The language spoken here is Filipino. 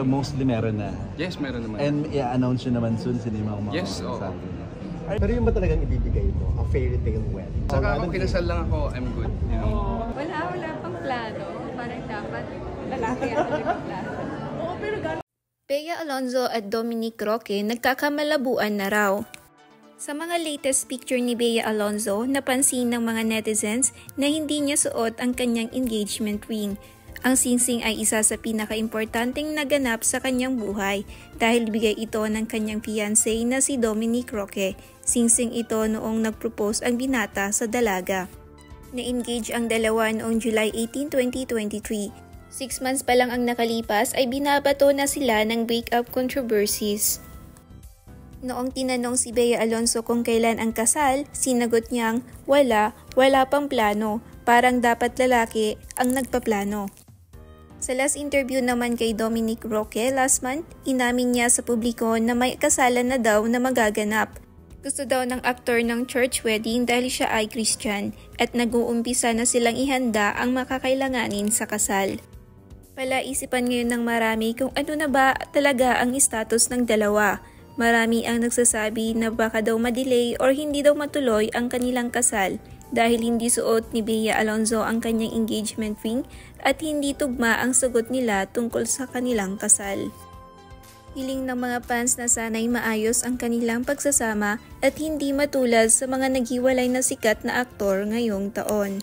Mostly meron na. Yes, meron naman. And i-announce nyo naman soon sino yung mga Yes, oo. Pero yung ba talagang ibibigay mo? A fairy tale wedding? Saka kung kinasal lang ako, I'm good. You know? Wala pang plano. Parang dapat lalaki ang nagplano. Oo, pero gano'n. Bea Alonzo at Dominic Roque nagkakamalabuan na raw. Sa mga latest picture ni Bea Alonzo, napansin ng mga netizens na hindi niya suot ang kanyang engagement ring. Ang singsing ay isa sa pinakaimportanteng naganap sa kanyang buhay dahil bigay ito ng kanyang fiancé na si Dominic Roque. Singsing ito noong nag-propose ang binata sa dalaga. Na-engage ang dalawa noong July 18, 2023. 6 months pa lang ang nakalipas ay binabato na sila ng breakup controversies. Noong tinanong si Bea Alonzo kung kailan ang kasal, sinagot niyang wala pang plano, parang dapat lalaki ang nagpaplano. Sa last interview naman kay Dominic Roque last month, inamin niya sa publiko na may kasalan na daw na magaganap. Gusto daw ng aktor ng church wedding dahil siya ay Christian at nag-uumpisa na silang ihanda ang makakailanganin sa kasal. Palaisipan ngayon ng marami kung ano na ba talaga ang status ng dalawa. Marami ang nagsasabi na baka daw madelay or hindi daw matuloy ang kanilang kasal dahil hindi suot ni Bea Alonzo ang kanyang engagement ring at hindi tugma ang sagot nila tungkol sa kanilang kasal. Hiling ng mga fans na sana'y maayos ang kanilang pagsasama at hindi matulad sa mga naghiwalay na sikat na aktor ngayong taon.